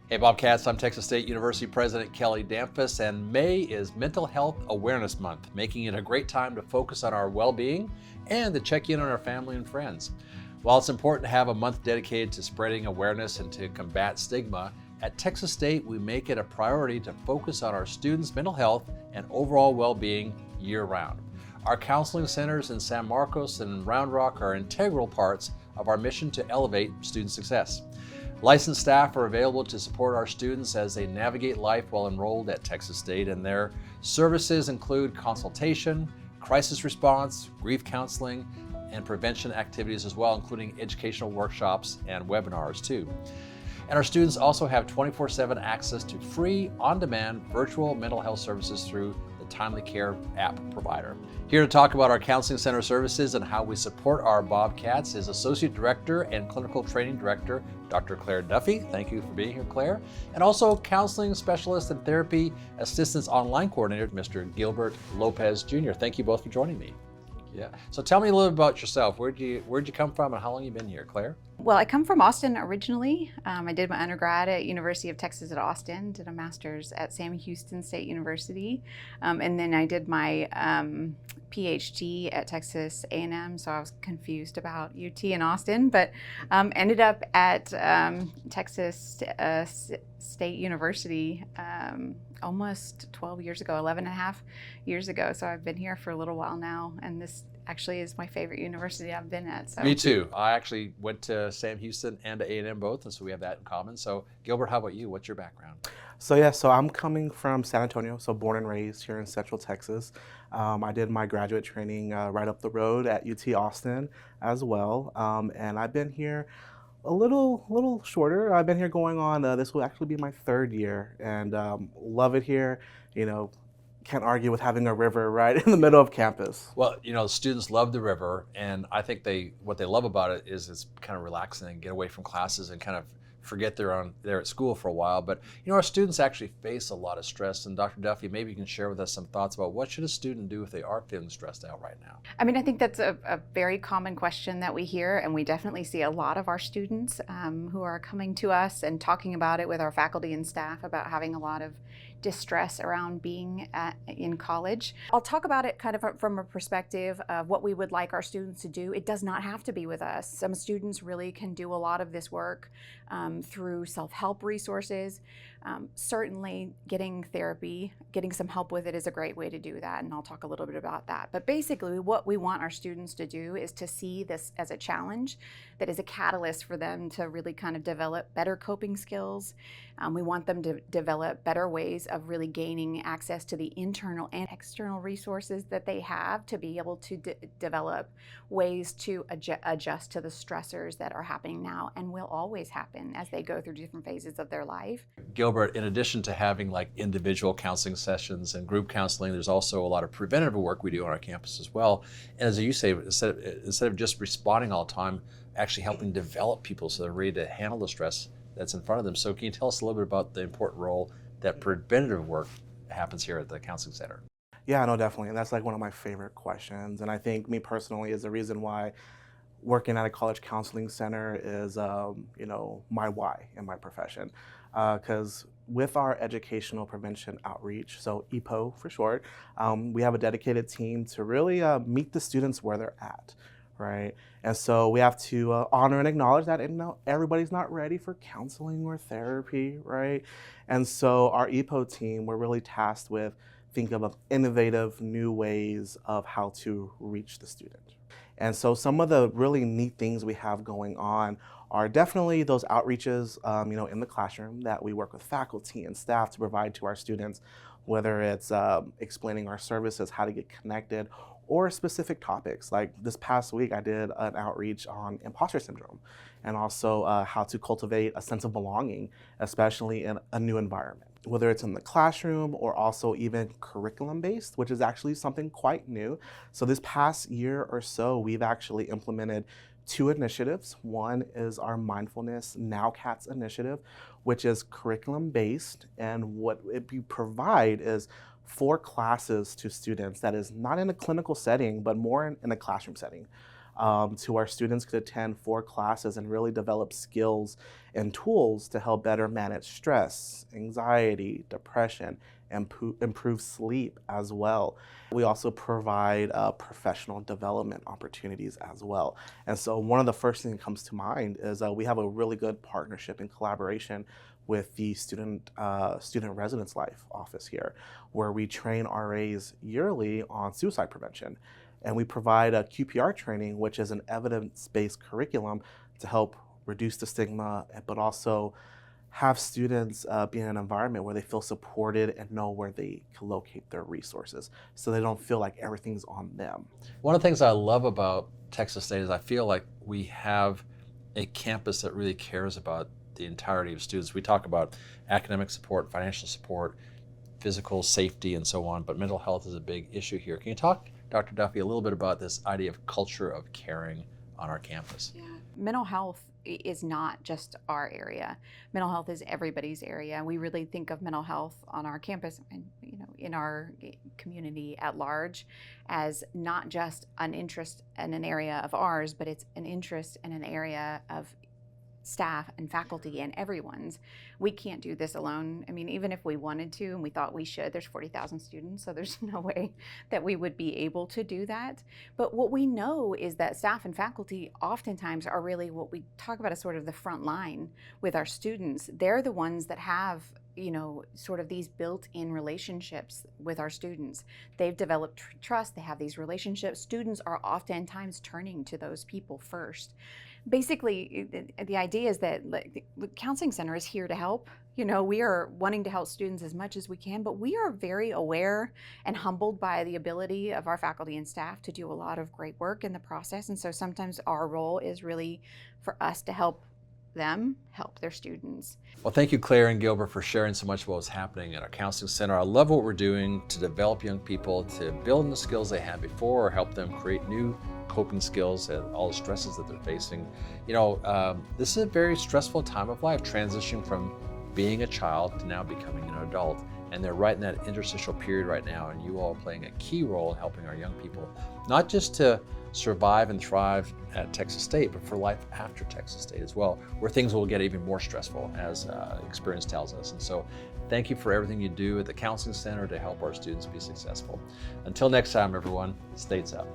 Hey Bobcats, I'm Texas State University President Kelly Dampus, and May is Mental Health Awareness Month, making it a great time to focus on our well-being and to check in on our family and friends. While it's important to have a month dedicated to spreading awareness and to combat stigma, at Texas State we make it a priority to focus on our students' mental health and overall well-being year-round. Our counseling centers in San Marcos and Round Rock are integral parts of our mission to elevate student success. Licensed staff are available to support our students as they navigate life while enrolled at Texas State, and their services include consultation, crisis response, grief counseling, and prevention activities as well, including educational workshops and webinars too. And our students also have 24/7 access to free, on-demand virtual mental health services through the Timely Care app provider. Here to talk about our counseling center services and how we support our Bobcats is Associate Director and Clinical Training Director, Dr. Claire Duffy. Thank you for being here, Claire. And also Counseling Specialist and Therapy Assistance Online Coordinator, Mr. Gilbert Lopez Jr. Thank you both for joining me. Yeah. So tell me a little bit about yourself. Where'd you come from and how long you been here, Claire? Well, I come from Austin originally. I did my undergrad at University of Texas at Austin, did a master's at Sam Houston State University, and then I did my PhD at Texas A&M, so I was confused about UT and Austin, but ended up at Texas State University almost 12 years ago, 11 and a half years ago. So I've been here for a little while now, and this actually is my favorite university I've been at. So. Me too. I actually went to Sam Houston and to A&M both, and so we have that in common. So Gilbert, how about you? What's your background? So I'm coming from San Antonio, so born and raised here in Central Texas. I did my graduate training right up the road at UT Austin as well, and I've been here a little shorter. I've been here going on, this will actually be my third year, and love it here. You know, can't argue with having a river right in the middle of campus. Well, you know, students love the river, and I think what they love about it is it's kind of relaxing and get away from classes and kind of forget they're at school for a while. But you know, our students actually face a lot of stress, and Dr. Duffy, maybe you can share with us some thoughts about what should a student do if they are feeling stressed out right now? I mean, I think that's a very common question that we hear, and we definitely see a lot of our students who are coming to us and talking about it with our faculty and staff about having a lot of distress around being in college. I'll talk about it kind of from a perspective of what we would like our students to do. It does not have to be with us. Some students really can do a lot of this work through self-help resources. Certainly getting therapy, getting some help with it is a great way to do that, and I'll talk a little bit about that. But basically what we want our students to do is to see this as a challenge that is a catalyst for them to really kind of develop better coping skills. We want them to develop better ways of really gaining access to the internal and external resources that they have to be able to develop ways to adjust to the stressors that are happening now and will always happen as they go through different phases of their life. Gilbert, in addition to having like individual counseling sessions and group counseling, there's also a lot of preventative work we do on our campus as well. And as you say, instead of just responding all the time, actually helping develop people so they're ready to handle the stress that's in front of them. So can you tell us a little bit about the important role that preventative work happens here at the counseling center? Yeah, no, definitely. And that's like one of my favorite questions. And I think me personally is the reason why working at a college counseling center is, my why in my profession. Because with our educational prevention outreach, so EPO for short, we have a dedicated team to really meet the students where they're at. Right, and so we have to honor and acknowledge that, everybody's not ready for counseling or therapy, right? And so our EPO team, we're really tasked with thinking of innovative new ways of how to reach the student. And so some of the really neat things we have going on are definitely those outreaches, in the classroom that we work with faculty and staff to provide to our students, whether it's explaining our services, how to get connected, or specific topics. Like this past week, I did an outreach on imposter syndrome and also how to cultivate a sense of belonging, especially in a new environment, whether it's in the classroom or also even curriculum-based, which is actually something quite new. So this past year or so, we've actually implemented 2 initiatives. One is our Mindfulness NowCats initiative, which is curriculum-based, and what we provide is 4 classes to students that is not in a clinical setting, but more in a classroom setting. to our students could attend 4 classes and really develop skills and tools to help better manage stress, anxiety, depression, and improve sleep as well. We also provide professional development opportunities as well. And so one of the first things that comes to mind is we have a really good partnership and collaboration with the student residence life office here, where we train RAs yearly on suicide prevention. And we provide a QPR training, which is an evidence-based curriculum to help reduce the stigma, but also have students be in an environment where they feel supported and know where they can locate their resources, so they don't feel like everything's on them. One of the things I love about Texas State is I feel like we have a campus that really cares about the entirety of students. We talk about academic support, financial support, physical safety, and so on, but mental health is a big issue here. Can you talk, Dr. Duffy, a little bit about this idea of culture of caring on our campus? Yeah. Mental health is not just our area. Mental health is everybody's area. We really think of mental health on our campus and in our community at large as not just an interest in an area of ours, but it's an interest in an area of staff and faculty and everyone's. We can't do this alone. I mean, even if we wanted to and we thought we should, there's 40,000 students, so there's no way that we would be able to do that. But what we know is that staff and faculty oftentimes are really what we talk about as sort of the front line with our students. They're the ones that have sort of these built-in relationships with our students. They've developed trust, they have these relationships. Students are oftentimes turning to those people first. Basically, the idea is that the Counseling Center is here to help. We are wanting to help students as much as we can, but we are very aware and humbled by the ability of our faculty and staff to do a lot of great work in the process. And so sometimes our role is really for us to help them help their students. Well, thank you, Claire and Gilbert, for sharing so much of what's happening at our Counseling Center. I love what we're doing to develop young people to build on the skills they had before or help them create new coping skills and all the stresses that they're facing. This is a very stressful time of life, transitioning from being a child to now becoming an adult. And they're right in that interstitial period right now, and you all are playing a key role in helping our young people, not just to survive and thrive at Texas State, but for life after Texas State as well, where things will get even more stressful, as experience tells us. And so thank you for everything you do at the Counseling Center to help our students be successful. Until next time, everyone, States up.